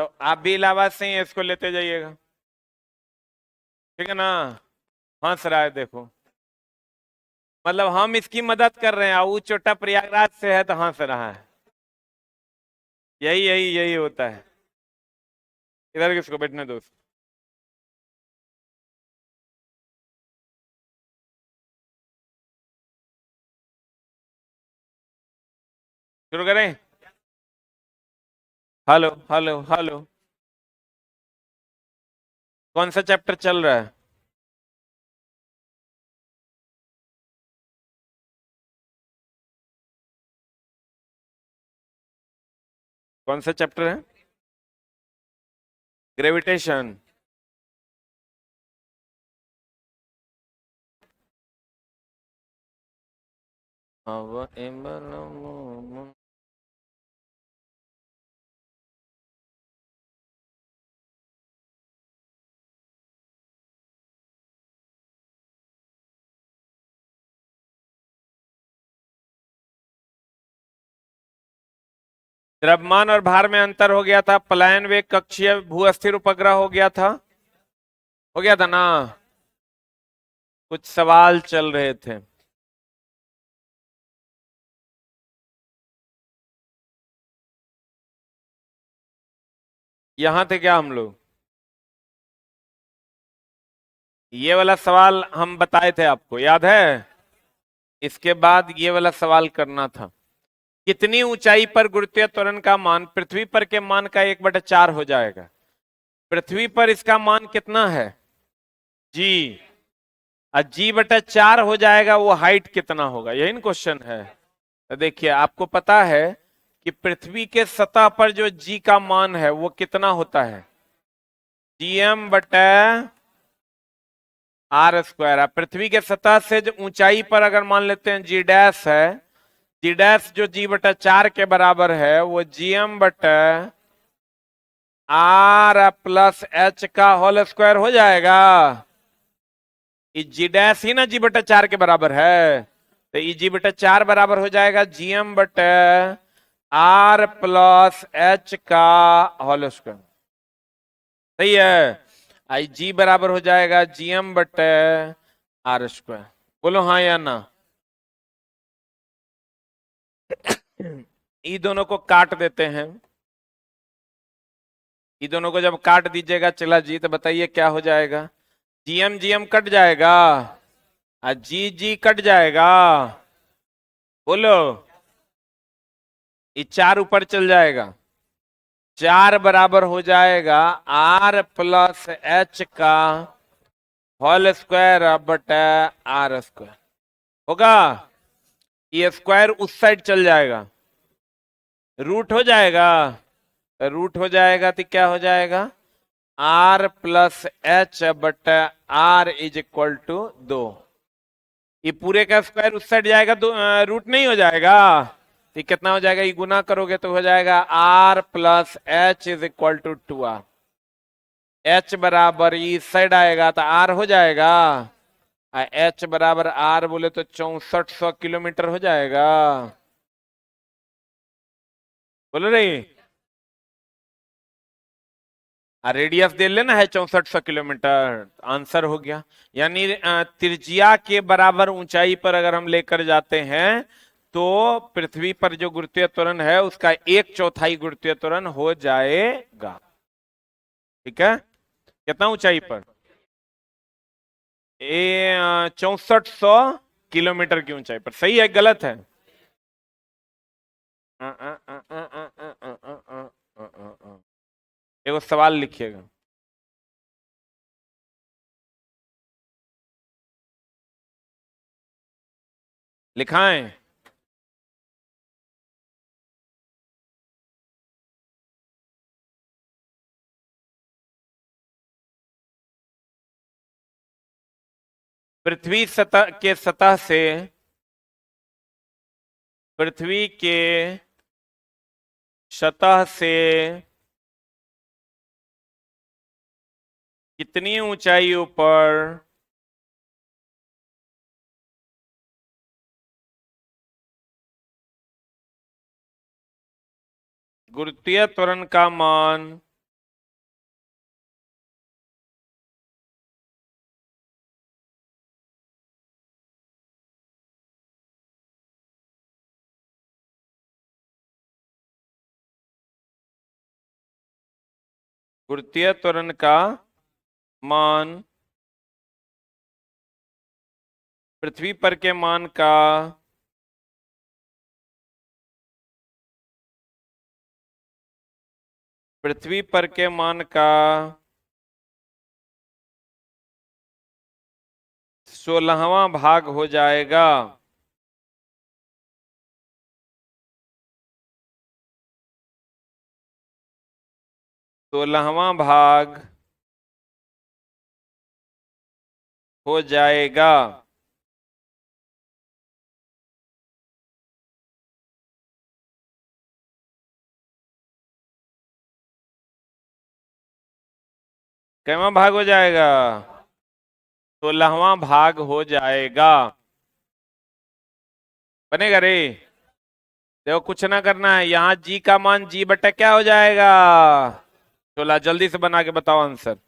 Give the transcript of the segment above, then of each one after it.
तो आप भी इलाहाबाद से ही इसको लेते जाइएगा, ठीक है ना। हंस रहा है देखो, मतलब हम इसकी मदद कर रहे हैं, वो छोटा प्रयागराज से है तो हंस रहा है। यही यही यही होता है। इधर किसको बैठने दो। शुरू करें। Hello hello hello. कौन सा चैप्टर चल रहा है? कौन सा चैप्टर है? ग्रेविटेशन। द्रव्यमान और भार में अंतर हो गया था, पलायन वेग कक्षीय भू अस्थिर उपग्रह हो गया था। हो गया था ना। कुछ सवाल चल रहे थे। यहां थे क्या हम लोग? ये वाला सवाल हम बताए थे, आपको याद है? इसके बाद ये वाला सवाल करना था। कितनी ऊंचाई पर गुरुत्वीय त्वरण का मान पृथ्वी पर के मान का 1/4 हो जाएगा? पृथ्वी पर इसका मान कितना है? जी। और G/4 हो जाएगा, वो हाइट कितना होगा, यही ना क्वेश्चन है। तो देखिए, आपको पता है कि पृथ्वी के सतह पर जो जी का मान है वो कितना होता है? Gm/r²। पृथ्वी के सतह से जो ऊंचाई पर अगर मान लेते हैं जी डैश है, जी डैश जो G/4 के बराबर है वो Gm/r+h का होल स्क्वायर हो जाएगा। ये जी डैश ही ना G/4 के बराबर है, तो ये G/4 बराबर हो जाएगा Gm/r+h का होल स्क्वायर। सही है। आई जी बराबर हो जाएगा Gm/r²। बोलो हाँ या ना। ये दोनों को काट देते हैं। ये दोनों को जब काट दीजिएगा चला जी, तो बताइए क्या हो जाएगा? जीएम जीएम कट जाएगा और जी जी कट जाएगा। बोलो। ये 4 ऊपर चल जाएगा, 4 बराबर हो जाएगा r+h का होल स्क्वायर बटा r²। होगा। ये स्क्वायर उस साइड चल जाएगा, रूट हो जाएगा। रूट हो जाएगा तो क्या हो जाएगा? r+h बटा r=2। ये पूरे का स्क्वायर उस साइड जाएगा, रूट नहीं हो जाएगा। तो कितना हो जाएगा? ये गुना करोगे तो हो जाएगा r+h=2r। h बराबर इस साइड आएगा तो r हो जाएगा। h बराबर r बोले तो 6400 किलोमीटर हो जाएगा। बोलो रही। रेडियस दे लेना है 6400 किलोमीटर, आंसर हो गया। यानी त्रिज्या के बराबर ऊंचाई पर अगर हम लेकर जाते हैं तो पृथ्वी पर जो गुरुत्वीय त्वरण है उसका 1/4 गुरुत्वीय त्वरण हो जाएगा। ठीक है। कितना ऊंचाई पर? 6400 की ऊंचाई पर। सही है गलत है? एगो सवाल लिखिएगा। लिखाएं। पृथ्वी सतह के सतह से पृथ्वी के सतह से कितनी ऊंचाइयों पर गुरुत्वीय त्वरण का मान गुरुत्वीय त्वरण का मान पृथ्वी पर के मान का पृथ्वी पर के मान का 16वां भाग हो जाएगा। सोलहवां भाग हो जाएगा। कैवा भाग हो जाएगा? 16वां भाग हो जाएगा। बनेगा रे? देखो कुछ ना करना है, यहां जी का मान जी बटा क्या हो जाएगा? 16। जल्दी से बना के बताओ आंसर।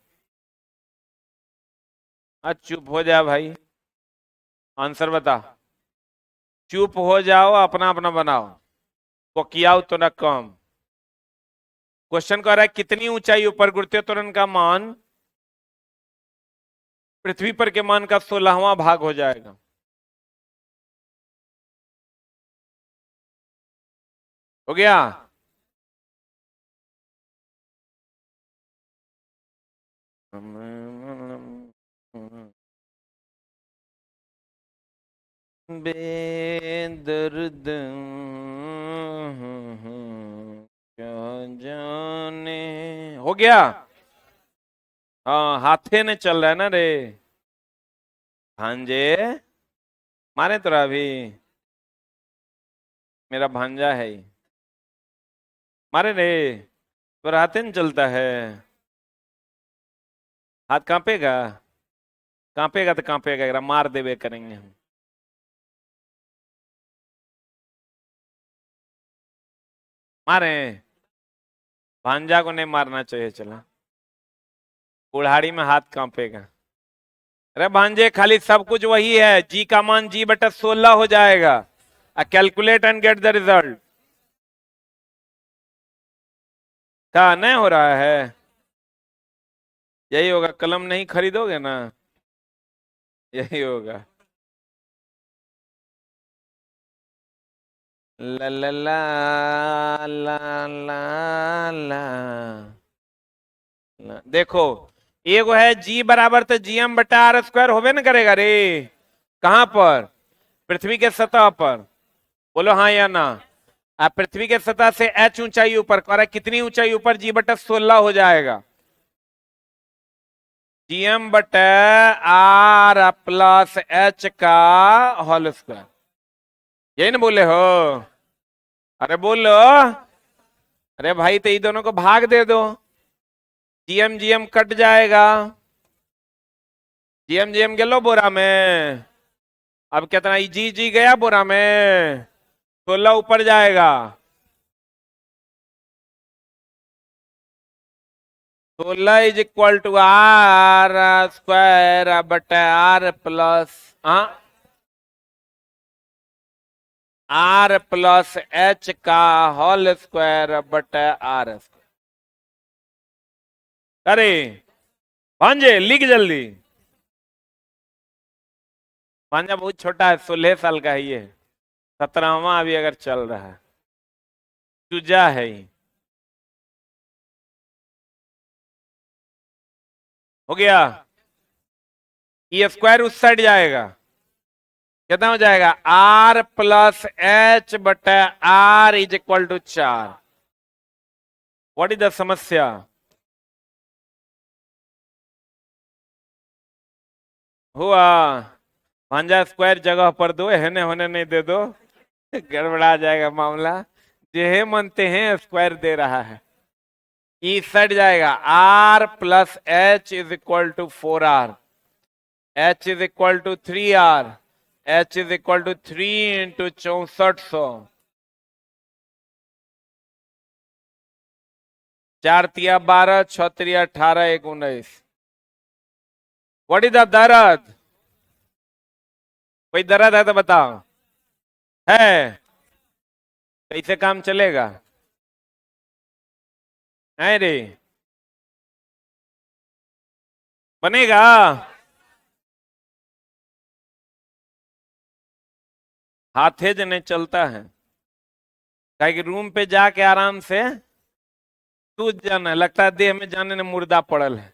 आज चुप हो जा भाई, आंसर बता। चुप हो जाओ, अपना अपना बनाओ। को किया तो ना कम। क्वेश्चन कह रहा है कितनी ऊंचाई ऊपर गुरुत्वीय त्वरण का मान पृथ्वी पर के मान का 16वां भाग हो जाएगा। हो गया? बेदर्द क्या जाने। हो गया? हाँ, हाथे ने चल रहा है ना रे भांजे। मारे तो अभी मेरा भांजा है ही। मारे रे तो हाथे नहीं चलता है। हाथ कांपेगा? कांपेगा तो कांपेगा, एकरा मार देवे करेंगे हम। मारे भांजा को नहीं मारना चाहिए। चला कुल्हाड़ी में हाथ कांपेगा। अरे भांजे खाली सब कुछ वही है, जी का मान जी बटा 16 हो जाएगा। Calculate and get the result. क्या नहीं हो रहा है? यही होगा, कलम नहीं खरीदोगे ना, यही होगा। ला ला ला ला ला ला ला। देखो एगो है जी बराबर तो जीएम बटा आर स्क्वायर होबे न करेगा रे। कहां पर? पृथ्वी के सतह पर। बोलो हाँ या ना। पृथ्वी के सतह से एच ऊंचाई ऊपर कर रहा है, कितनी ऊंचाई ऊपर? जी बटा 16 हो जाएगा। जीएम बटे आर प्लस एच का होल स्क्वायर। यही ना बोले हो? अरे बोलो। अरे भाई तो ये दोनों को भाग दे दो, जीएम जीएम कट जाएगा। जीएम जीएम गेलो बोरा में। अब कितना जी जी गया बोरा में, 16 ऊपर जाएगा। 16 is equal to R square बटे R plus R plus H का होल स्क्वायर बटे आर स्क्वायर। अरे भांजे लिख जल्दी। भांजा बहुत छोटा है, 16 साल का है ये, 17वां अभी अगर चल रहा है। चूजा है ये। हो गया? ये स्क्वायर उस साइड जाएगा, कितना हो जाएगा? आर प्लस एच बटे R is equal to 4। What is the समस्या? हुआ? भांजा स्क्वायर जगह पर दो, हेने होने नहीं दे दो, गड़बड़ा जाएगा मामला। जे मनते हैं स्क्वायर दे रहा है। इस साइड जाएगा, R plus H is equal to 4r, H is equal to 3r, H is equal to 3 into 6400। 4 तिया 12, 6 तिया 18, 1 19। व्हाट इज द दर्द? कोई दर्द है तो बताओ। है? कैसे काम चलेगा? है रे? बनेगा? हाथे जने चलता है, क्या कि रूम पे जाके आराम से सूझ जाना है, लगता है देह में जाने ने मुर्दा पड़ल है,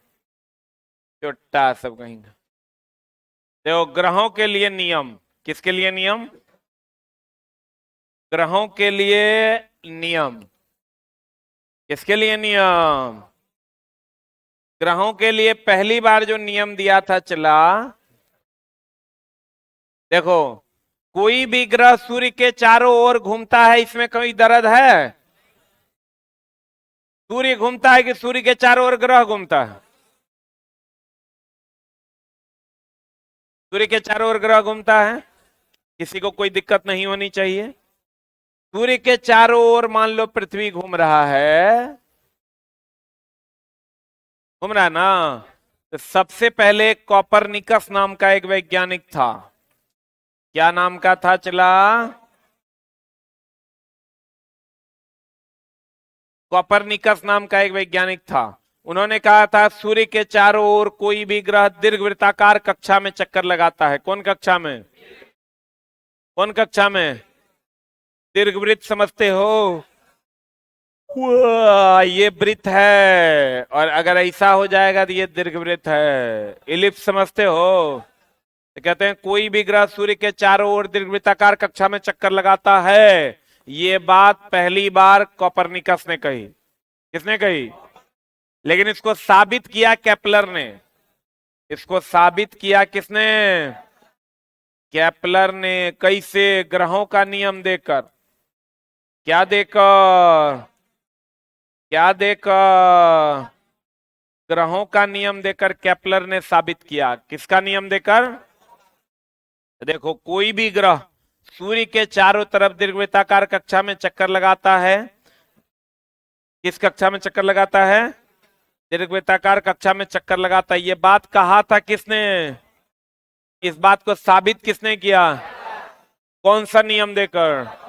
चोट्टा सब कहेंगे। देखो ग्रहों के लिए नियम, किसके लिए नियम? ग्रहों के लिए नियम। किसके लिए नियम? ग्रहों के लिए पहली बार जो नियम दिया था चला, देखो कोई भी ग्रह सूर्य के चारों ओर घूमता है, इसमें कोई दर्द है? सूर्य घूमता है कि सूर्य के चारों ओर ग्रह घूमता है? सूर्य के चारों ओर ग्रह घूमता है, किसी को कोई दिक्कत नहीं होनी चाहिए। सूर्य के चारों ओर मान लो पृथ्वी घूम रहा है, घूम रहा है ना? तो सबसे पहले कॉपरनिकस नाम का एक वैज्ञानिक था। क्या नाम का था चला? कॉपरनिकस नाम का एक वैज्ञानिक था। उन्होंने कहा था सूर्य के चारों ओर कोई भी ग्रह दीर्घवृत्ताकार कक्षा में चक्कर लगाता है। कौन कक्षा में? कौन कक्षा में? दीर्घवृत्त समझते हो? ये वृत्त है, और अगर ऐसा हो जाएगा तो ये दीर्घवृत्त है। इलिप्स समझते हो? तो कहते हैं कोई भी ग्रह सूर्य के चारों ओर दीर्घवृत्ताकार कक्षा में चक्कर लगाता है। ये बात पहली बार कॉपरनिकस ने कही। किसने कही? लेकिन इसको साबित किया केपलर ने। इसको साबित किया किसने? केपलर ने। कैसे? ग्रहों का नियम देकर। क्या देकर? क्या देकर? ग्रहों का नियम देकर केपलर ने साबित किया। किसका नियम देकर? देखो कोई भी ग्रह सूर्य के चारों तरफ दीर्घवृत्ताकार कक्षा में चक्कर लगाता है। किस कक्षा में चक्कर लगाता है? दीर्घवृत्ताकार कक्षा में चक्कर लगाता है। ये बात कहा था किसने? इस बात को साबित किसने किया? कौन सा नियम देकर?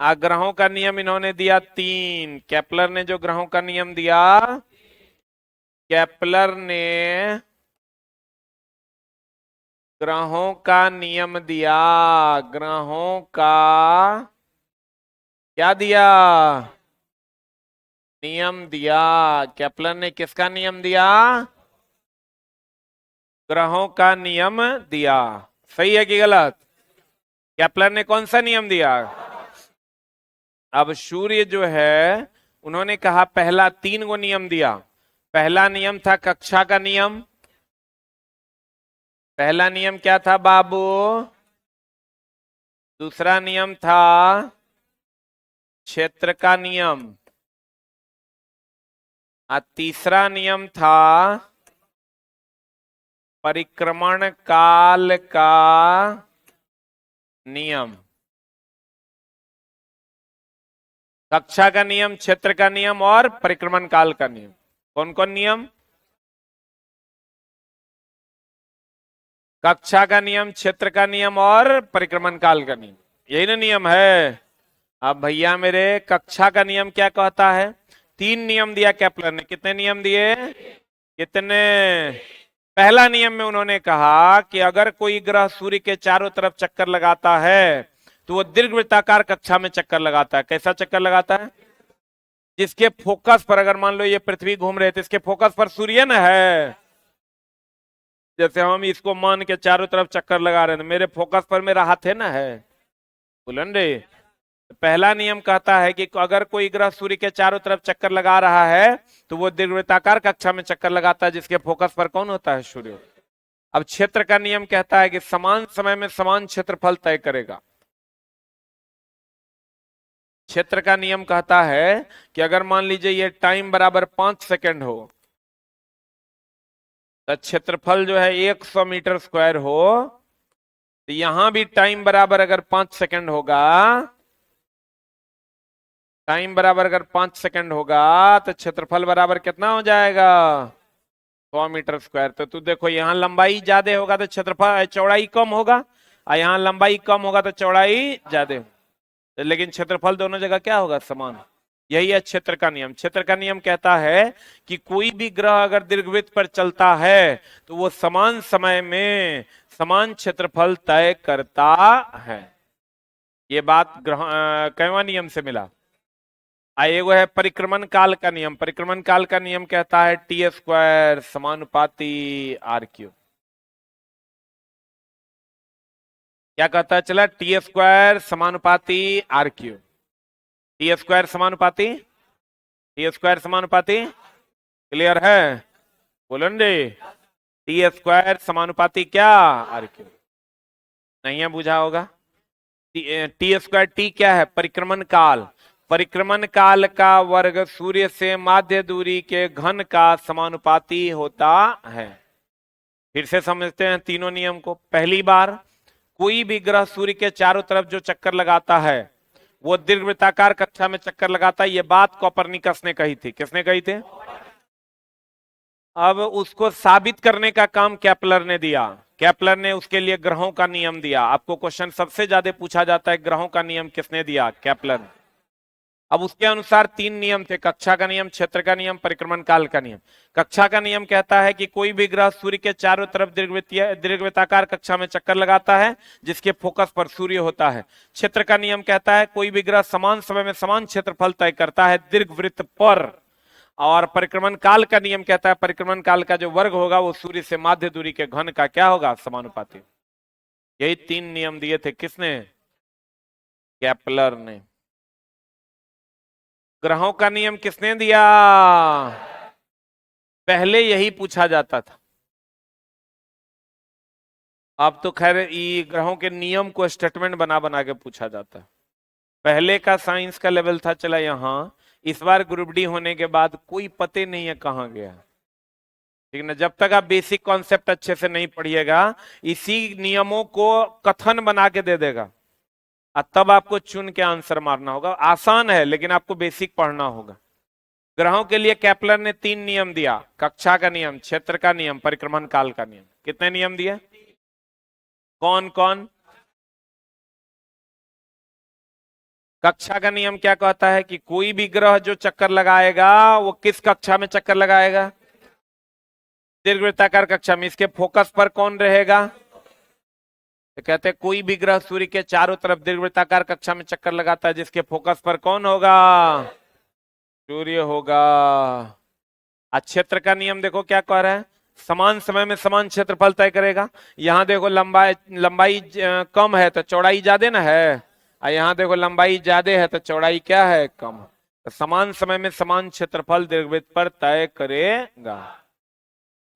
ग्रहों का नियम इन्होंने दिया 3। केपलर ने जो ग्रहों का नियम दिया, केपलर ने ग्रहों का नियम दिया। ग्रहों का क्या दिया? नियम दिया। केपलर ने किसका नियम दिया? ग्रहों का नियम दिया। सही है कि गलत? केपलर ने कौन सा नियम दिया? अब सूर्य जो है, उन्होंने कहा पहला 3 गो नियम दिया। पहला नियम था कक्षा का नियम। पहला नियम क्या था बाबू? दूसरा नियम था क्षेत्र का नियम। तीसरा नियम था परिक्रमण काल का नियम। कक्षा का नियम, क्षेत्र का नियम और परिक्रमण काल का नियम। कौन कौन नियम? कक्षा का नियम, क्षेत्र का नियम और परिक्रमण काल का नियम। यही ना नियम है? अब भैया मेरे, कक्षा का नियम क्या कहता है? 3 नियम दिया केपलर ने। कितने नियम दिए? कितने? पहला नियम में उन्होंने कहा कि अगर कोई ग्रह सूर्य के चारों तरफ चक्कर लगाता है तो वो दीर्घवृत्ताकार कक्षा में चक्कर लगाता है। कैसा चक्कर लगाता है? जिसके फोकस पर, अगर मान लो ये पृथ्वी घूम रहे थे, इसके फोकस पर सूर्य न है। जैसे हम इसको मान के चारों तरफ चक्कर लगा रहे थे, मेरे फोकस पर मेरा हाथ है ना है, बुलन रे। पहला नियम कहता है कि अगर कोई ग्रह सूर्य के चारों तरफ चक्कर लगा रहा है तो वो दीर्घवृत्ताकार कक्षा में चक्कर लगाता है, जिसके फोकस पर कौन होता है? सूर्य। अब क्षेत्र का नियम कहता है कि समान समय में समान क्षेत्रफल तय करेगा। क्षेत्र का नियम कहता है कि अगर मान लीजिए ये टाइम बराबर 5 सेकंड हो, तो क्षेत्रफल जो है 100 मीटर स्क्वायर हो, तो यहां भी टाइम बराबर अगर 5 सेकंड होगा, टाइम बराबर अगर 5 सेकंड होगा तो क्षेत्रफल बराबर कितना हो जाएगा? 100 मीटर स्क्वायर। तो तू देखो, यहाँ लंबाई ज्यादा होगा तो क्षेत्रफल, चौड़ाई कम होगा, और यहाँ लंबाई कम होगा तो चौड़ाई ज्यादा। लेकिन क्षेत्रफल दोनों जगह क्या होगा? समान। यही है क्षेत्र का नियम। क्षेत्र का नियम कहता है कि कोई भी ग्रह अगर दीर्घवृत्त पर चलता है तो वो समान समय में समान क्षेत्रफल तय करता है। ये बात कैवा नियम से मिला? एगो है परिक्रमण काल का नियम। परिक्रमण काल का नियम कहता है टी स्क्वायर समानुपाती आर क्यूब। क्या कहता है? चला टी स्क्वायर समानुपाती आर क्यूब। टी स्क्वायर समानुपाती, टी स्क्वायर समानुपाती, क्लियर है? बोलो जी। टी स्क्वायर समानुपाती क्या? R cube. नहीं है, बुझा होगा। टी स्क्वायर, टी क्या है? परिक्रमण काल। परिक्रमण काल का वर्ग सूर्य से माध्य दूरी के घन का समानुपाती होता है। फिर से समझते हैं तीनों नियम को। पहली बार, कोई भी ग्रह सूर्य के चारों तरफ जो चक्कर लगाता है वो दीर्घवृत्ताकार कक्षा में चक्कर लगाता है। ये बात कोपरनिकस ने कही थी। किसने कही थी? अब उसको साबित करने का काम केपलर ने दिया। केपलर ने उसके लिए ग्रहों का नियम दिया। आपको क्वेश्चन सबसे ज्यादा पूछा जाता है ग्रहों का नियम किसने दिया? केपलर ने। अब उसके अनुसार तीन नियम थे: कक्षा का नियम, क्षेत्र का नियम, परिक्रमण काल का नियम। कक्षा का नियम कहता है कि कोई भी ग्रह सूर्य के चारों तरफ दीर्घवृत्ताकार कक्षा में चक्कर लगाता है जिसके फोकस पर सूर्य होता है। क्षेत्र का नियम कहता है कोई भी ग्रह समान समय में समान क्षेत्रफल तय करता है दीर्घवृत्त पर। और परिक्रमण काल का नियम कहता है परिक्रमण काल का जो वर्ग होगा वो सूर्य से माध्य दूरी के घन का क्या होगा? समानुपाती। यही तीन नियम दिए थे। किसने? केपलर ने। ग्रहों का नियम किसने दिया? पहले यही पूछा जाता था। अब तो खैर ये ग्रहों के नियम को स्टेटमेंट बना बना के पूछा जाता है। पहले का साइंस का लेवल था चला यहां, इस बार ग्रुप डी होने के बाद कोई पते नहीं है कहां गया। ठीक ना? जब तक आप बेसिक कॉन्सेप्ट अच्छे से नहीं पढ़िएगा, इसी नियमों को कथन बना के दे देगा और तब आपको चुन के आंसर मारना होगा। आसान है लेकिन आपको बेसिक पढ़ना होगा। ग्रहों के लिए केपलर ने तीन नियम दिया: कक्षा का नियम, क्षेत्र का नियम, परिक्रमण काल का नियम। कितने नियम दिए? कौन कौन? कक्षा का नियम क्या कहता है कि कोई भी ग्रह जो चक्कर लगाएगा वो किस कक्षा में चक्कर लगाएगा? दीर्घवृत्ताकार कक्षा में। इसके फोकस पर कौन रहेगा? तो कहते हैं कोई भी ग्रह सूर्य के चारों तरफ दीर्घवृत्ताकार कक्षा में चक्कर लगाता है जिसके फोकस पर कौन होगा? सूर्य होगा। क्षेत्र का नियम देखो क्या कह रहा है? समान समय में समान क्षेत्रफल तय करेगा। यहां देखो लंबाई लंबाई कम है तो चौड़ाई ज्यादा ना है, और यहां देखो लंबाई ज्यादा है तो चौड़ाई क्या है? कम। तो समान समय में समान क्षेत्रफल दीर्घवृत्त पर तय करेगा।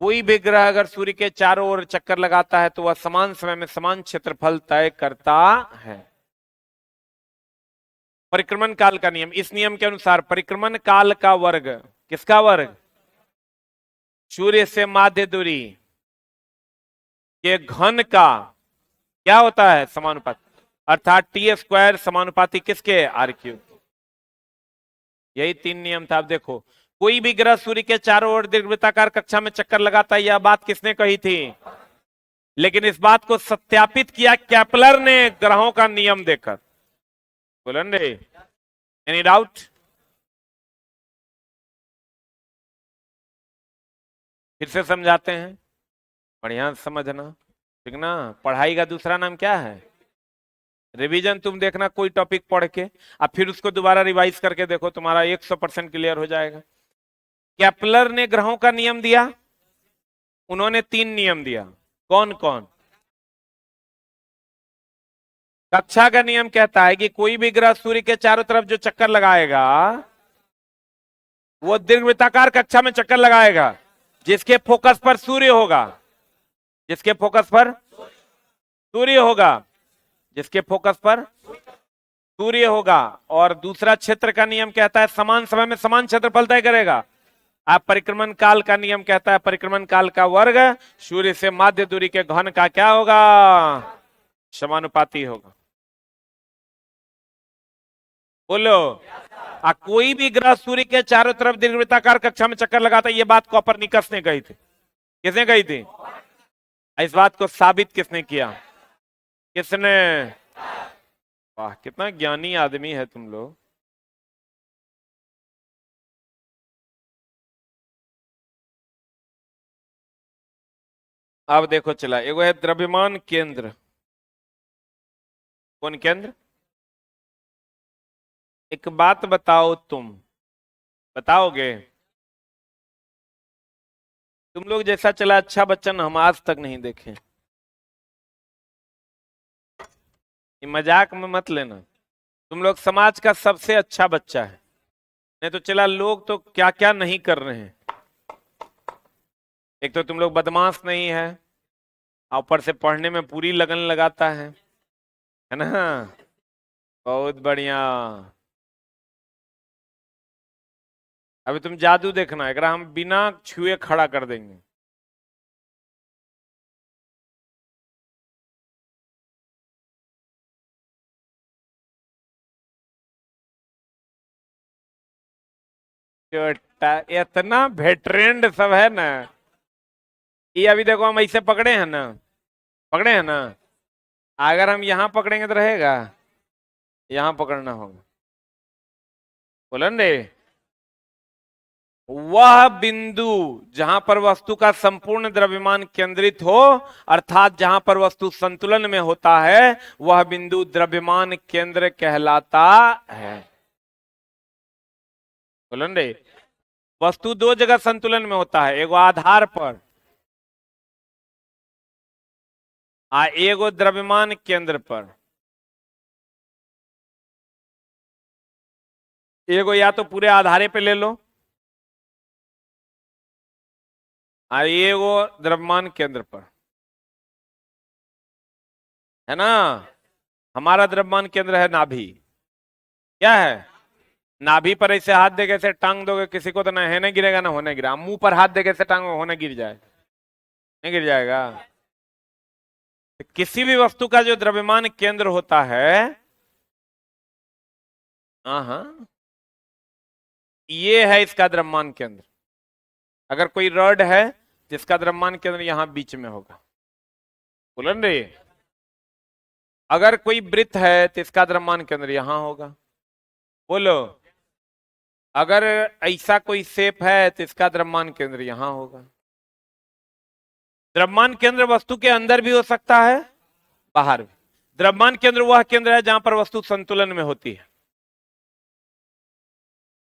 कोई भी ग्रह अगर सूर्य के चारों ओर चक्कर लगाता है तो वह समान समय में समान क्षेत्रफल तय करता है। परिक्रमण काल का नियम, इस नियम के अनुसार परिक्रमण काल का वर्ग, किसका वर्ग? सूर्य से माध्य दूरी के घन का क्या होता है? समानुपाती। अर्थात टी स्क्वायर समानुपाती किसके? R cube. यही तीन नियम था। आप देखो, कोई भी ग्रह सूर्य के चारों ओर दीर्घवृत्ताकार कक्षा में चक्कर लगाता है, यह बात किसने कही थी? लेकिन इस बात को सत्यापित किया केपलर ने ग्रहों का नियम देकर। बोलन रे, एनी डाउट? फिर से समझाते हैं, बढ़िया समझना। ठीक ना? पढ़ाई का दूसरा नाम क्या है? रिवीजन। तुम देखना कोई टॉपिक पढ़ के अब फिर उसको दोबारा रिवाइज करके देखो, तुम्हारा 100% क्लियर हो जाएगा। केपलर ने ग्रहों का नियम दिया। उन्होंने तीन नियम दिया। कौन कौन? कक्षा का नियम कहता है कि कोई भी ग्रह सूर्य के चारों तरफ जो चक्कर लगाएगा वो दीर्घवृत्ताकार कक्षा में चक्कर लगाएगा जिसके फोकस पर सूर्य होगा। जिसके फोकस पर सूर्य होगा। जिसके फोकस पर सूर्य होगा। और दूसरा क्षेत्र का नियम कहता है समान समय में समान क्षेत्रफल तय करेगा। आप परिक्रमण काल का नियम कहता है परिक्रमण काल का वर्ग सूर्य से माध्य दूरी के घन का क्या होगा? समानुपाती होगा। बोलो। कोई भी ग्रह सूर्य के चारों तरफ दीर्घवृत्ताकार कक्षा में चक्कर लगाता है, यह बात कोपरनिकस ने कही थी। किसने कही थी? इस बात को साबित किसने किया? किसने? वाह, कितना ज्ञानी आदमी है तुम लोग। अब देखो चला, एगो है द्रव्यमान केंद्र। कौन केंद्र? एक बात बताओ, तुम बताओगे? तुम लोग जैसा चला अच्छा बच्चन हम आज तक नहीं देखे। ये मजाक में मत लेना। तुम लोग समाज का सबसे अच्छा बच्चा है। नहीं तो चला, लोग तो क्या क्या नहीं कर रहे हैं। एक तो तुम लोग बदमाश नहीं है, और ऊपर से पढ़ने में पूरी लगन लगाता है ना? बहुत बढ़िया। अभी तुम जादू देखना, अगर हम बिना छुए खड़ा कर देंगे। छोटा इतना वेटरेंड सब है ना। ये अभी देखो, हम ऐसे पकड़े हैं ना, पकड़े हैं ना। अगर हम यहाँ पकड़ेंगे तो रहेगा, यहाँ पकड़ना होगा। बोलन रे, वह बिंदु जहां पर वस्तु का संपूर्ण द्रव्यमान केंद्रित हो, अर्थात जहां पर वस्तु संतुलन में होता है, वह बिंदु द्रव्यमान केंद्र कहलाता है। बोलन रे, वस्तु दो जगह संतुलन में होता है, एगो आधार पर एगो द्रव्यमान केंद्र पर। एगो या तो पूरे आधारे पे ले लो, एगो द्रव्यमान केंद्र पर, है ना? हमारा द्रव्यमान केंद्र है नाभि। क्या है? नाभि पर ऐसे हाथ दे के ऐसे टांग दोगे किसी को तो ना होने गिरेगा ना होने गिरा। मुंह पर हाथ दे के ऐसे टांग होने गिर जाए, नहीं गिर जाएगा। किसी भी वस्तु का जो द्रव्यमान केंद्र होता है, हाँ, ये है इसका द्रव्यमान केंद्र। अगर कोई रॉड है जिसका द्रव्यमान केंद्र यहां बीच में होगा, बोलन रे। अगर कोई वृत्त है तो इसका द्रव्यमान केंद्र यहां होगा, बोलो। अगर ऐसा कोई शेप है तो इसका द्रव्यमान केंद्र यहां होगा। द्रव्यमान केंद्र वस्तु के अंदर भी हो सकता है, बाहर भी। द्रव्यमान केंद्र वह केंद्र है जहां पर वस्तु संतुलन में होती है,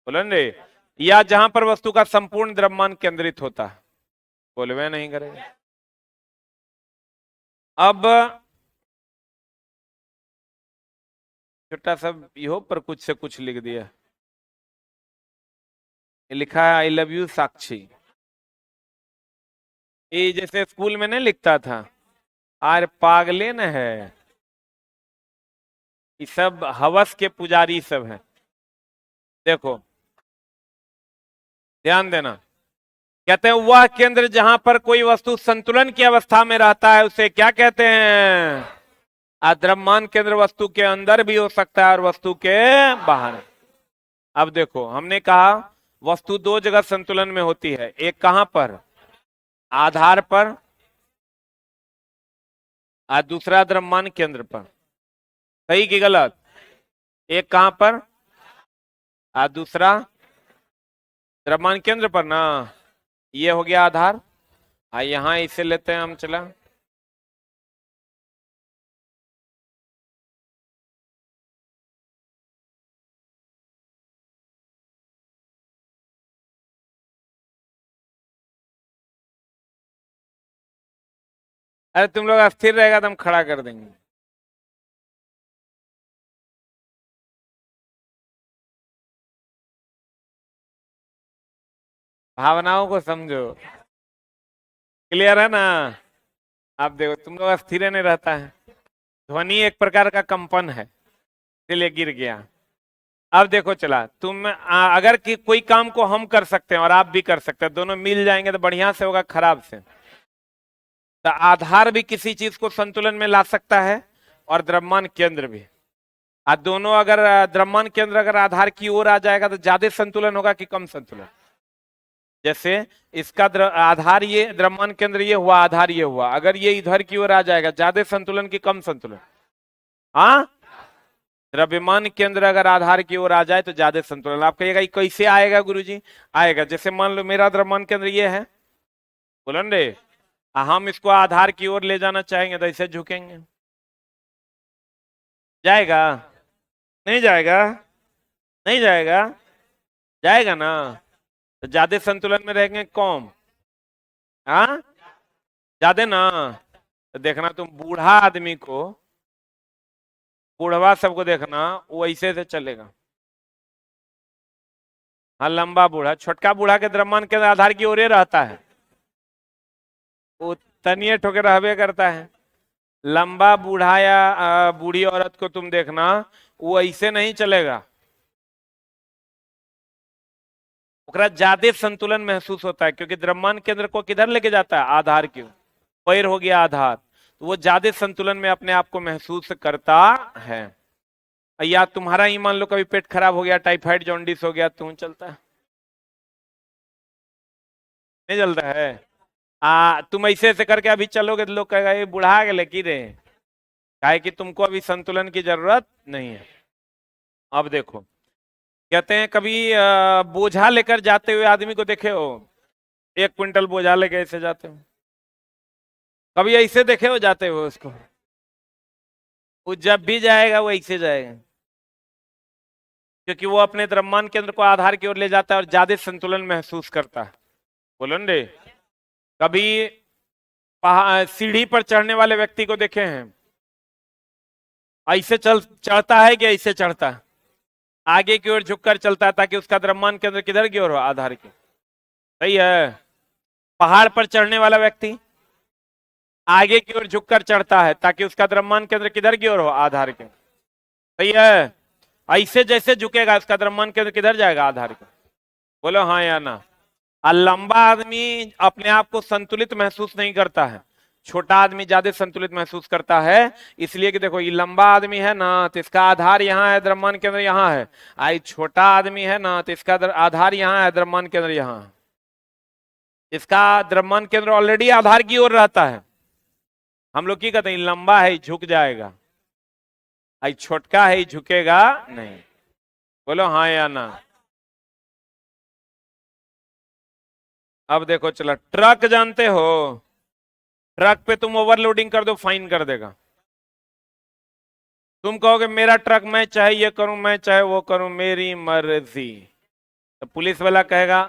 बोलन रे। या जहां पर वस्तु का संपूर्ण द्रव्यमान केंद्रित होता है, बोलवे नहीं करेगा। अब छोटा सा इहो पर कुछ से कुछ लिख दिया, ये लिखा है आई लव यू साक्षी। ये जैसे स्कूल में नहीं लिखता था, आर पागले न है। ये सब हवस के पुजारी सब हैं। देखो ध्यान देना, कहते हैं वह केंद्र जहां पर कोई वस्तु संतुलन की अवस्था में रहता है उसे क्या कहते हैं? द्रव्यमान केंद्र वस्तु के अंदर भी हो सकता है और वस्तु के बाहर। अब देखो, हमने कहा वस्तु दो जगह संतुलन में होती है, एक कहां पर? आधार पर, और दूसरा द्रव्यमान केंद्र पर। सही कि गलत? एक कहां पर और दूसरा द्रव्यमान केंद्र पर ना। ये हो गया आधार। यहां इसे लेते हैं हम, चला। अरे तुम लोग अस्थिर रहेगा तो हम खड़ा कर देंगे। भावनाओं को समझो, क्लियर है ना? आप देखो, तुम लोग अस्थिर नहीं रहता है, ध्वनि एक प्रकार का कंपन है, इसलिए गिर गया। अब देखो चला, तुम अगर कि कोई काम को हम कर सकते हैं और आप भी कर सकते हैं, दोनों मिल जाएंगे तो बढ़िया से होगा, खराब से। तो आधार भी किसी चीज को संतुलन में ला सकता है और द्रव्यमान केंद्र भी। दोनों अगर द्रव्यमान केंद्र अगर आधार की ओर आ जाएगा तो ज्यादा संतुलन होगा कि कम संतुलन? जैसे इसका आधार ये, द्रव्यमान केंद्र ये हुआ, आधार ये हुआ, अगर ये इधर की ओर आ जाएगा, ज्यादा संतुलन की कम संतुलन? हाँ, द्रव्यमान केंद्र अगर आधार की ओर आ जाए तो ज्यादा संतुलन। आप कहिएगा ये कैसे आएगा गुरुजी? आएगा, जैसे मान लो मेरा द्रव्यमान केंद्र ये है, बोलन रे, हम इसको आधार की ओर ले जाना चाहेंगे तो ऐसे झुकेंगे, जाएगा? नहीं जाएगा, नहीं जाएगा, जाएगा ना? तो ज्यादा संतुलन में रहेंगे कौन? हाँ, ज्यादा ना। तो देखना तुम बूढ़ा आदमी को, बूढ़वा सबको देखना, वो ऐसे से चलेगा। हाँ, लंबा बूढ़ा, छोटका बूढ़ा के द्रव्यमान के आधार की ओर ही रहता है, वो तनिए ठोके रहबे करता है। लंबा बूढ़ा या बूढ़ी औरत को तुम देखना, वो ऐसे नहीं चलेगा, ओकरा ज्यादा संतुलन महसूस होता है, क्योंकि द्रव्यमान केंद्र को किधर लेके जाता है? आधार की ओर। पैर हो गया आधार, तो वो ज्यादा संतुलन में अपने आप को महसूस करता है। या तुम्हारा ही मान लो कभी पेट खराब हो गया, टाइफाइड जॉन्डिस हो गया, तुम चलता है? नहीं चलता है। तुम ऐसे ऐसे करके अभी चलोगे तो लोग कहेगा ये बुढ़ा गए की रे, काहे कि तुमको अभी संतुलन की जरूरत नहीं है। अब देखो, कहते हैं कभी बोझा लेकर जाते हुए आदमी को देखे हो? 1 क्विंटल बोझा लेके ऐसे जाते हो, कभी ऐसे देखे हो जाते हो उसको? वो जब भी जाएगा वो ऐसे जाएगा, क्योंकि वो अपने द्रव्यमान केंद्र को आधार की ओर ले जाता है और ज्यादा संतुलन महसूस करता है। बोलो न रे। कभी सीढ़ी पर चढ़ने वाले व्यक्ति को देखे हैं? ऐसे चढ़ता है कि ऐसे चढ़ता है? आगे की ओर झुककर चलता है, ताकि उसका द्रव्यमान केंद्र किधर की ओर हो? आधार की। सही है। पहाड़ पर चढ़ने वाला व्यक्ति आगे की ओर झुककर चढ़ता है, ताकि उसका द्रव्यमान केंद्र किधर की ओर हो? आधार के। सही है। ऐसे जैसे झुकेगा उसका द्रव्यमान केंद्र किधर जाएगा? आधार के। बोलो हाँ या ना। लंबा आदमी अपने आप को संतुलित महसूस नहीं करता है, छोटा आदमी ज्यादा संतुलित महसूस करता है। इसलिए कि देखो, ये लंबा आदमी है ना तो इसका आधार यहाँ है, द्रव्यमान केंद्र यहाँ है। आई छोटा आदमी है ना तो इसका आधार यहाँ है, द्रव्यमान केंद्र यहाँ है। इसका द्रव्यमान केंद्र ऑलरेडी आधार की ओर रहता है। हम लोग की कहते हैं लंबा है झुक जाएगा, आई छोटका है झुकेगा नहीं। बोलो हाँ या ना। अब देखो, चलो ट्रक जानते हो? ट्रक पे तुम ओवरलोडिंग कर दो, फाइन कर देगा। तुम कहोगे मेरा ट्रक, मैं चाहे ये करूं, मैं चाहे वो करूं, मेरी मर्जी, तो पुलिस वाला कहेगा,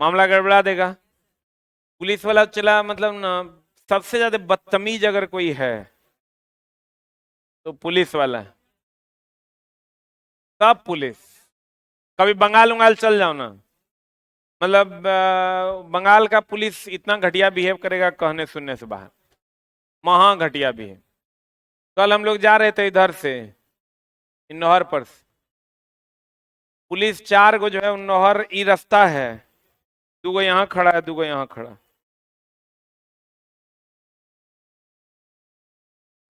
मामला गड़बड़ा देगा। पुलिस वाला चला मतलब ना, सबसे ज्यादा बदतमीज अगर कोई है तो पुलिस वाला है। सब पुलिस। कभी बंगाल उंगाल चल जाओ ना, मतलब बंगाल का पुलिस इतना घटिया बिहेव करेगा, कहने सुनने से बाहर, महा घटिया बिहेव। कल हम लोग जा रहे थे इधर से, नहर पर से, पुलिस 4 गो जो है, नहर ई रास्ता है, 2 गो यहाँ खड़ा है, 2 गो यहाँ खड़ा।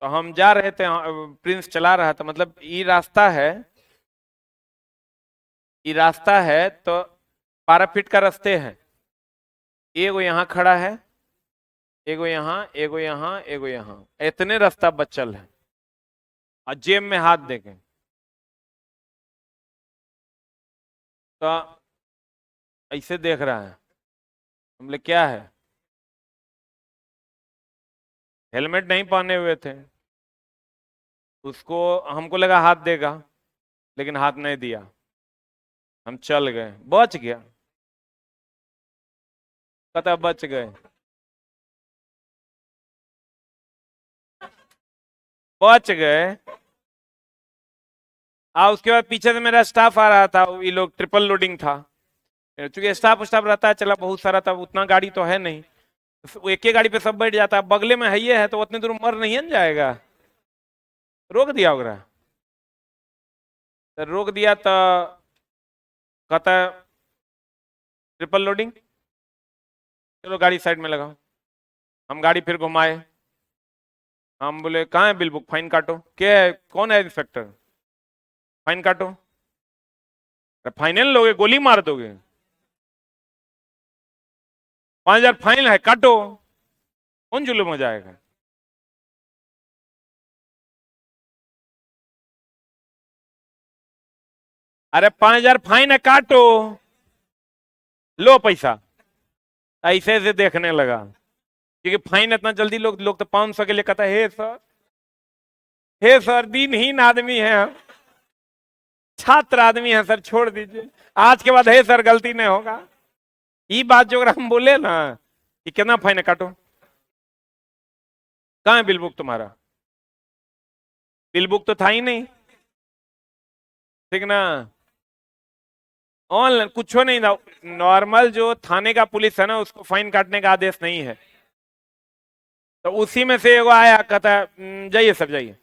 तो हम जा रहे थे, प्रिंस चला रहा था, मतलब ये रास्ता है, ये रास्ता है तो 12 फीट का रास्ते हैं। एगो यहाँ खड़ा है, एगो यहाँ, एगो यहाँ, एगो यहाँ, इतने रास्ता बचल है, और जेब में हाथ देके। तो ऐसे देख रहा है, हमले क्या है, हेलमेट नहीं पहने हुए थे। उसको, हमको लगा हाथ देगा, लेकिन हाथ नहीं दिया, हम चल गए, बच गया। पता बच गए, बच गए। उसके बाद पीछे से मेरा स्टाफ आ रहा था, ये लोग ट्रिपल लोडिंग था, चूंकि स्टाफ स्टाफ रहता है चला बहुत सारा, तब उतना गाड़ी तो है नहीं, वो एक ही गाड़ी पे सब बैठ जाता है, बगले में है ये है, तो उतने दूर मर नहीं न जाएगा। रोक दिया होगा, तो रोक दिया तो कहता ट्रिपल लोडिंग, चलो गाड़ी साइड में लगाओ। हम गाड़ी फिर घुमाए, हम बोले कहाँ है बिल बुक, फाइन काटो। क्या है, कौन है इंस्पेक्टर? फाइन काटो। फाइन लोगे, गोली मार दोगे, 5,000 फाइन है, काटो। कौन जुलूम हो जाएगा? अरे 5,000 फाइन है, काटो। लो पैसा, ऐसे ऐसे देखने लगा, क्योंकि फाइन इतना जल्दी लोग लोग तो 500 के लिए कहता है हे सर दिनहीन आदमी है हम, छात्र आदमी है सर, छोड़ दीजिए, आज के बाद हे सर गलती नहीं होगा। ये बात जो अगर हम बोले ना कि कितना फाइन है काटो, कहाँ है बिल बुक तुम्हारा, बिल बुक तो था ही नहीं, ठीक ना, ऑनलाइन कुछ नहीं था, नॉर्मल जो थाने का पुलिस है ना उसको फाइन काटने का आदेश नहीं है, तो उसी में से एगो आया कहता है जाइए सर जाइए,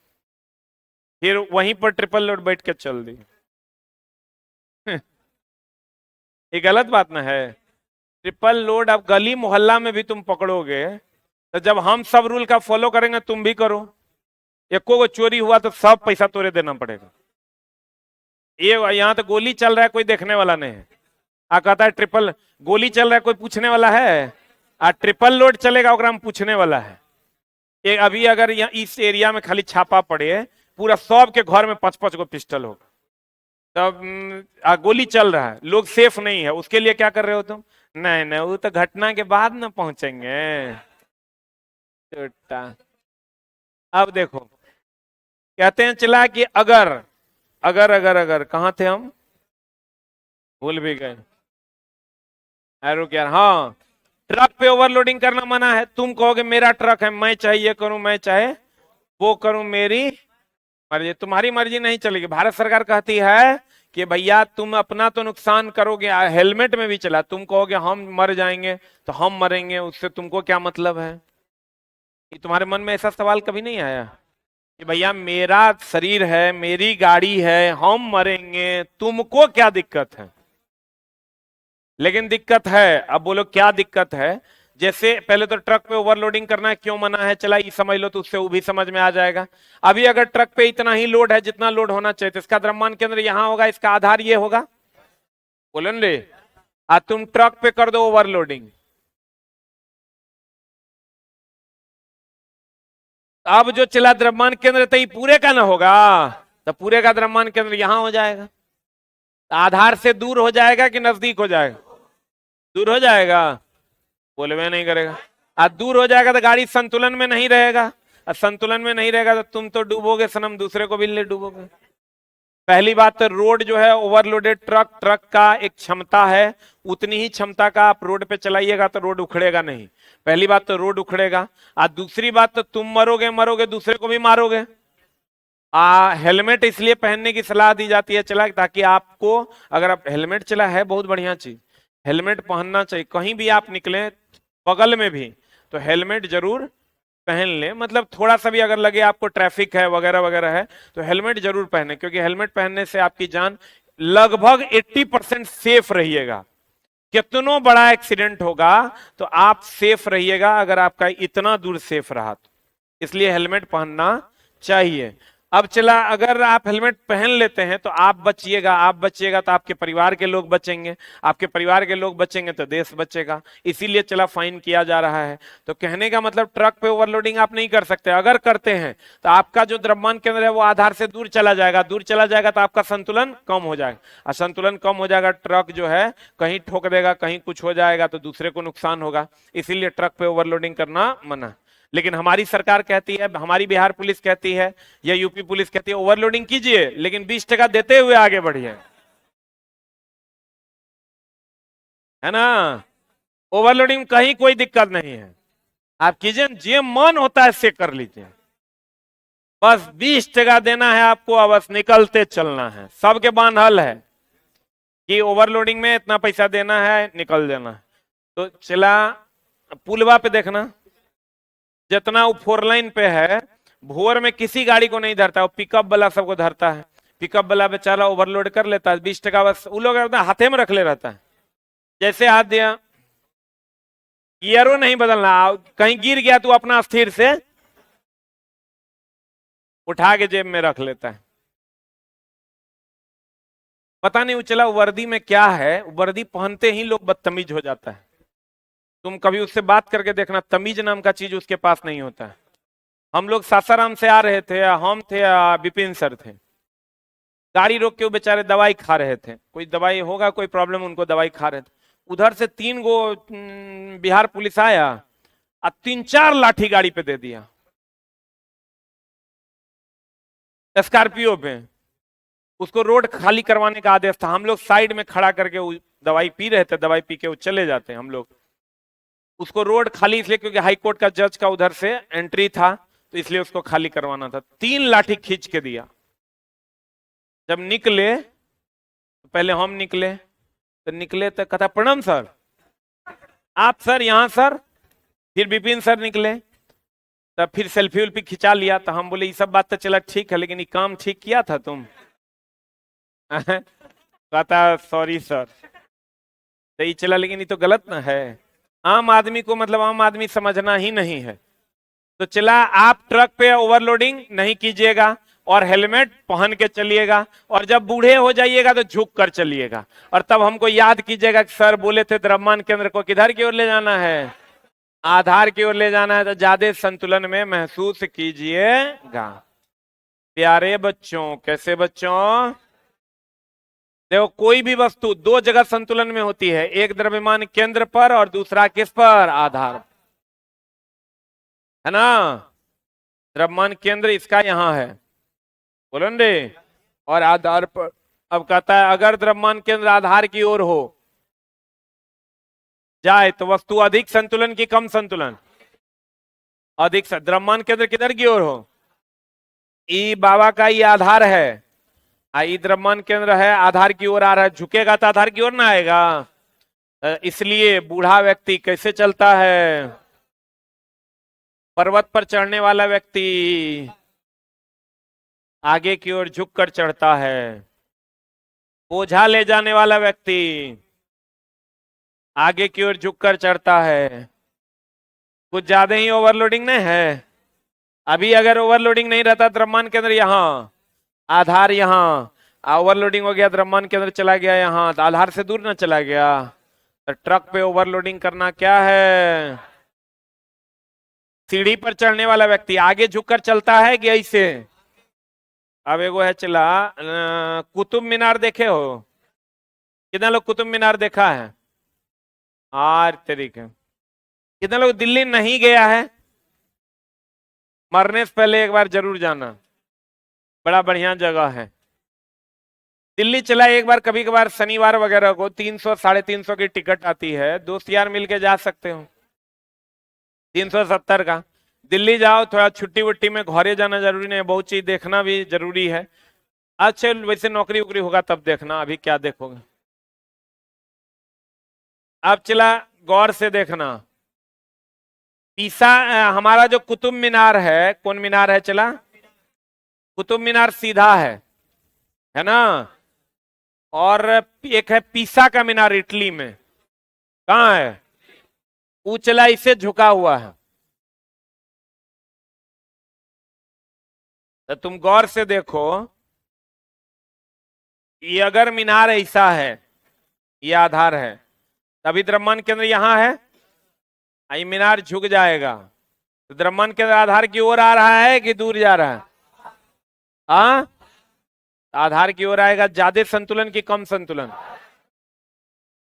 फिर वहीं पर ट्रिपल लोड बैठ के चल दी। ये गलत बात ना है, ट्रिपल लोड अब गली मोहल्ला में भी तुम पकड़ोगे, तो जब हम सब रूल का फॉलो करेंगे तुम भी करो, एको को चोरी हुआ तो सब पैसा तोरे देना पड़ेगा। ये यहाँ तो गोली चल रहा है कोई देखने वाला नहीं है, आ कहता है ट्रिपल गोली चल रहा है कोई पूछने वाला है, आ ट्रिपल लोड चलेगा ओकरा में पूछने वाला है। ये अभी अगर यहाँ इस एरिया में खाली छापा पड़े, पूरा सब के घर में 5-5 गो पिस्टल होगा, तब गोली चल रहा है, लोग सेफ नहीं है, उसके लिए क्या कर रहे हो तुम, नहीं नहीं वो तो घटना के बाद ना पहुंचेंगे। अब देखो कहते हैं चला कि अगर अगर अगर अगर कहां थे हम, भूल भी गए, रुक यार, हाँ ट्रक पे ओवरलोडिंग करना मना है, तुम कहोगे मेरा ट्रक है मैं चाहे ये करूं मैं चाहे वो करूं, मेरी मर्जी, तुम्हारी मर्जी नहीं चलेगी। भारत सरकार कहती है कि भैया तुम अपना तो नुकसान करोगे, हेलमेट में भी चला, तुम कहोगे हम मर जाएंगे तो हम मरेंगे, उससे तुमको क्या मतलब है। कि तुम्हारे मन में ऐसा सवाल कभी नहीं आया कि भैया मेरा शरीर है मेरी गाड़ी है हम मरेंगे, तुमको क्या दिक्कत है। लेकिन दिक्कत है, अब बोलो क्या दिक्कत है। जैसे पहले तो ट्रक पे ओवरलोडिंग करना है क्यों मना है, चला ये समझ लो तो उससे वो भी समझ में आ जाएगा। अभी अगर ट्रक पे इतना ही लोड है जितना लोड होना चाहिए तो इसका द्रव्यमान केंद्र यहां होगा, इसका आधार ये होगा, बोलो रे, तुम ट्रक पे कर दो ओवरलोडिंग, अब जो चला द्रव्यमान केंद्र तो पूरे का ना होगा, तो पूरे का द्रव्यमान केंद्र यहां हो जाएगा, आधार से दूर हो जाएगा कि नजदीक हो जाएगा, दूर हो जाएगा, बोले मैं नहीं करेगा, आज दूर हो जाएगा तो गाड़ी संतुलन में नहीं रहेगा, और संतुलन में नहीं रहेगा तो तुम तो डूबोगे सनम, दूसरे को भी ले डूबोगे। पहली बात तो रोड जो है ओवरलोडेड ट्रक का एक क्षमता है, उतनी ही क्षमता का आप रोड पे चलाइएगा तो रोड उखड़ेगा नहीं, पहली बात तो रोड उखड़ेगा, और दूसरी बात तो तुम मरोगे मरोगे दूसरे को भी मारोगे। हेलमेट इसलिए पहनने की सलाह दी जाती है चला, ताकि आपको, अगर आप हेलमेट चला है बहुत बढ़िया चीज, हेलमेट पहनना चाहिए, कहीं भी आप निकले बगल में भी तो हेलमेट जरूर पहन ले, मतलब थोड़ा सा भी अगर लगे आपको ट्रैफिक है वगैरह वगैरह है तो हेलमेट जरूर पहने, क्योंकि हेलमेट पहनने से आपकी जान लगभग 80% सेफ रहिएगा। कितनों बड़ा एक्सीडेंट होगा तो आप सेफ रहिएगा अगर आपका इतना दूर सेफ रहा तो, इसलिए हेलमेट पहनना चाहिए। अब चला, अगर आप हेलमेट पहन लेते हैं तो आप बचिएगा, आप बचिएगा तो आपके परिवार के लोग बचेंगे, आपके परिवार के लोग बचेंगे तो देश बचेगा, इसीलिए चला फाइन किया जा रहा है। तो कहने का मतलब ट्रक पे ओवरलोडिंग आप नहीं कर सकते, अगर करते हैं तो आपका जो द्रव्यमान केंद्र है वो आधार से दूर चला जाएगा, दूर चला जाएगा तो आपका संतुलन कम हो जाएगा, और संतुलन कम हो जाएगा, ट्रक जो है कहीं ठोक देगा कहीं कुछ हो जाएगा तो दूसरे को नुकसान होगा, इसीलिए ट्रक पे ओवरलोडिंग करना मना। लेकिन हमारी सरकार कहती है, हमारी बिहार पुलिस कहती है या यूपी पुलिस कहती है ओवरलोडिंग कीजिए लेकिन 20% देते हुए आगे बढ़िए, है ना, ओवरलोडिंग कहीं कोई दिक्कत नहीं है, आप कीजिए जो मन होता है से कर लीजिए, बस 20% देना है आपको, अब बस निकलते चलना है, सबके बांधल है कि ओवरलोडिंग में इतना पैसा देना है निकल देना है। तो चला पुलवा पे देखना, जितना वो 4 लाइन पे है भोर में किसी गाड़ी को नहीं धरता, वो पिकअप वाला सबको धरता है, पिकअप वाला बेचारा ओवरलोड कर लेता है, 20% बस वो लोग हाथे में रख ले रहता है, जैसे हाथ दिया गियरों नहीं बदलना, कहीं गिर गया तो अपना स्थिर से उठा के जेब में रख लेता है। पता नहीं वो चला वर्दी में क्या है, वर्दी पहनते ही लोग बदतमीज हो जाता है, तुम कभी उससे बात करके देखना, तमीज नाम का चीज उसके पास नहीं होता है। हम लोग सासाराम से आ रहे थे, हम थे विपिन सर थे, गाड़ी रोक के वो बेचारे दवाई खा रहे थे, कोई दवाई होगा कोई प्रॉब्लम, उनको दवाई खा रहे थे, उधर से 3 गो बिहार पुलिस आया और 3-4 लाठी गाड़ी पे दे दिया, स्कॉर्पियो पे। उसको रोड खाली करवाने का आदेश था, हम लोग साइड में खड़ा करके दवाई पी रहे थे, दवाई पी के वो चले जाते हैं हम लोग। उसको रोड खाली इसलिए क्योंकि हाई कोर्ट का जज का उधर से एंट्री था, तो इसलिए उसको खाली करवाना था। 3 लाठी खींच के दिया। जब निकले, पहले हम निकले, तो निकले तो कहता प्रणाम सर। आप सर यहाँ सर। फिर विपिन सर निकले, तब फिर सेल्फी उल्फी खिंचा लिया। तो हम बोले ये सब बात तो चला ठीक है, लेकिन ये काम ठीक किया था तुम? कहता सॉरी सर। तो ये चला, लेकिन ये तो गलत ना है। आम आदमी को मतलब आम आदमी समझना ही नहीं है। तो चला, आप ट्रक पे ओवरलोडिंग नहीं कीजिएगा और हेलमेट पहन के चलिएगा, और जब बूढ़े हो जाइएगा तो झुक कर चलिएगा। और तब हमको याद कीजिएगा कि सर बोले थे द्रव्यमान केंद्र को किधर की ओर ले जाना है, आधार की ओर ले जाना है। तो ज्यादा संतुलन में महसूस कीजिएगा। प्यारे बच्चों, कैसे बच्चों, देखो कोई भी वस्तु 2 जगह संतुलन में होती है, एक द्रव्यमान केंद्र पर और दूसरा किस पर, आधार, है ना। द्रव्यमान केंद्र इसका यहां है, बोलो रे, और आधार पर। अब कहता है अगर द्रव्यमान केंद्र आधार की ओर हो जाए तो वस्तु अधिक संतुलन की कम संतुलन, अधिक। द्रव्यमान केंद्र किधर की ओर हो, ई बाबा का ये आधार है, आई द्रव्यमान केंद्र है, आधार की ओर आ रहा है, झुकेगा तो आधार की ओर ना आएगा। इसलिए बूढ़ा व्यक्ति कैसे चलता है, पर्वत पर चढ़ने वाला व्यक्ति आगे की ओर झुककर चढ़ता है, बोझा ले जाने वाला व्यक्ति आगे की ओर झुककर चढ़ता है। कुछ ज्यादा ही ओवरलोडिंग नहीं है। अभी अगर ओवरलोडिंग नहीं रहता, द्रव्यमान केंद्र यहां, आधार यहां, ओवरलोडिंग हो गया, द्रव्यमान केंद्र चला गया यहां, तो आधार से दूर ना चला गया। तो ट्रक पे ओवरलोडिंग करना क्या है, सीढ़ी पर चढ़ने वाला व्यक्ति आगे झुककर चलता है कि ऐसे। अब एगो है चला, कुतुब मीनार देखे हो, कितना लोग कुतुब मीनार देखा है? आर तरीके, कितना लोग दिल्ली नहीं गया है? मरने से पहले एक बार जरूर जाना, बड़ा बढ़िया जगह है। दिल्ली चला एक बार, कभी कभार शनिवार वगैरह को 300 350 की टिकट आती है, दोस्त यार मिलके जा सकते हो। 370 का दिल्ली जाओ, थोड़ा छुट्टी वुट्टी में घरे जाना जरूरी नहीं है, बहुत चीज देखना भी जरूरी है। अच्छा वैसे नौकरी वोकरी होगा तब देखना, अभी क्या देखोगे। अब चला गौर से देखना, पीसा हमारा जो कुतुब मीनार है, कौन मीनार है चला, कुतुब मीनार सीधा है ना। और एक है पीसा का मीनार इटली में, कहां है, वो चला इसे झुका हुआ है। तो तुम गौर से देखो, ये अगर मीनार ऐसा है, ये आधार है, तभी द्रव्यमान केंद्र यहां है, ये मीनार झुक जाएगा, तो द्रव्यमान केंद्र आधार की ओर आ रहा है कि दूर जा रहा है, हाँ आधार की ओर आएगा। ज्यादा संतुलन की कम संतुलन,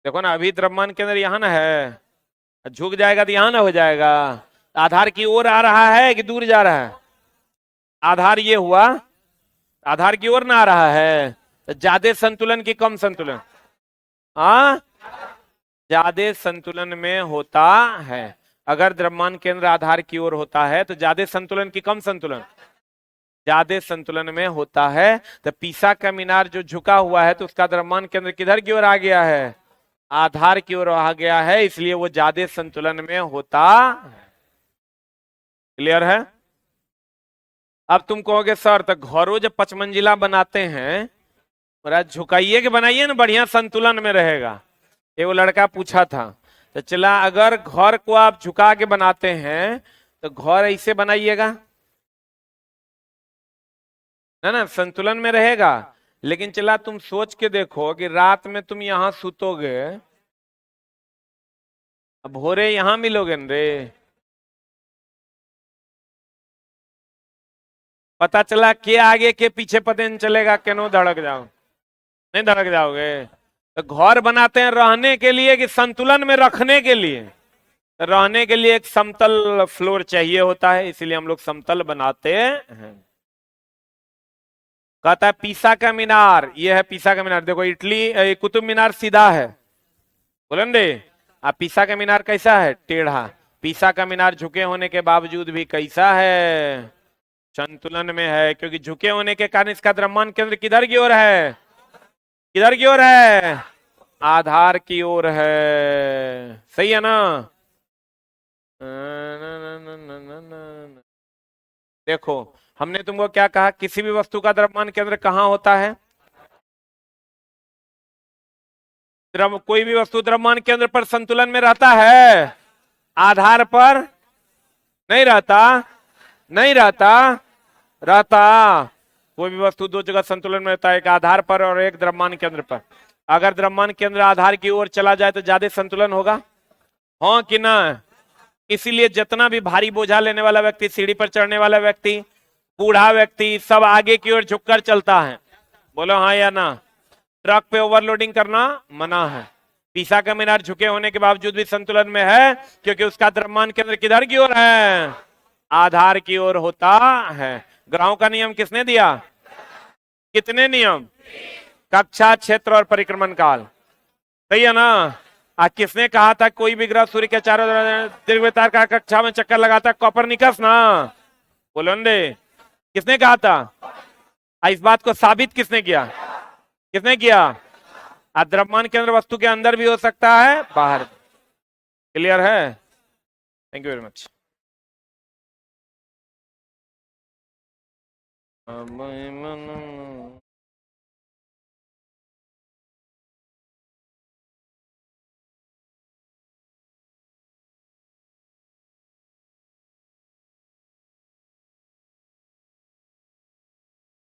देखो ना, अभी द्रव्यमान केंद्र यहां ना है, झुक जाएगा तो यहां ना हो जाएगा। आधार की ओर आ रहा है कि दूर जा रहा है, आधार ये हुआ, आधार की ओर ना आ रहा है, तो ज्यादा संतुलन की कम संतुलन, हाँ ज्यादा संतुलन में होता है। अगर द्रव्यमान केंद्र आधार की ओर होता है तो ज्यादा संतुलन की कम संतुलन, ज्यादा संतुलन में होता है। तो पीसा का मीनार जो झुका हुआ है, तो उसका द्रव्यमान केंद्र किधर की ओर आ गया है, आधार की ओर आ गया है, इसलिए वो ज्यादा संतुलन में होता है। क्लियर है? अब तुम कहोगे सर तो घरों जब 5 मंजिला बनाते हैं, झुकाइए के बनाइए ना, बढ़िया संतुलन में रहेगा। एक लड़का पूछा था, तो चला अगर घर को आप झुका के बनाते हैं तो घर ऐसे बनाइएगा ना, संतुलन में रहेगा। लेकिन चला तुम सोच के देखो कि रात में तुम यहां सुतोगे, अब भोरे यहां मिलोगे न रे, पता चला के आगे के पीछे पता नहीं चलेगा, केनो धड़क जाओ, नहीं धड़क जाओगे। तो घर बनाते हैं रहने के लिए कि संतुलन में रखने के लिए? रहने के लिए एक समतल फ्लोर चाहिए होता है, इसलिए हम लोग समतल बनाते हैं। कहता है पीसा का मीनार, ये है पीसा का मीनार। देखो इटली कुतुब मीनार सीधा है, बोलन दे। अब पीसा का मीनार कैसा है? टेढ़ा। पीसा का मीनार झुके होने के बावजूद भी कैसा है? संतुलन में है, क्योंकि झुके होने के कारण इसका द्रव्यमान केंद्र किधर की ओर है? किधर की ओर है? आधार की ओर है। सही है ना? देखो हमने तुमको क्या कहा, किसी भी वस्तु का द्रव्यमान केंद्र कहाँ होता है? कोई भी वस्तु द्रव्यमान केंद्र पर संतुलन में रहता है, आधार पर नहीं रहता। नहीं रहता, रहता। कोई भी वस्तु दो जगह संतुलन में रहता है, एक आधार पर और एक द्रव्यमान केंद्र पर। अगर द्रव्यमान केंद्र आधार की ओर चला जाए तो ज्यादा संतुलन होगा, हाँ कि ना? इसीलिए जितना भी भारी बोझा लेने वाला व्यक्ति, सीढ़ी पर चढ़ने वाला व्यक्ति, बूढ़ा व्यक्ति, सब आगे की ओर झुककर चलता है। बोलो हाँ या ना? ट्रक पे ओवरलोडिंग करना मना है। पीसा का मीनार झुके होने के बावजूद भी संतुलन में है, क्योंकि उसका द्रव्यमान केंद्र किधर की ओर है? आधार की ओर होता है। ग्राहों का नियम किसने दिया? कितने नियम? कक्षा, क्षेत्र और परिक्रमण काल। सही है ना? आज किसने कहा था कोई भी ग्रह सूर्य के चारों दीर्घवृत्ताकार का कक्षा में चक्कर लगाता? कॉपरनिकस ना? बोलो दे, किसने कहा था? इस बात को साबित किसने किया? किसने किया? द्रव्यमान केंद्र वस्तु के अंदर भी हो सकता है, बाहर। क्लियर है? Thank you very much.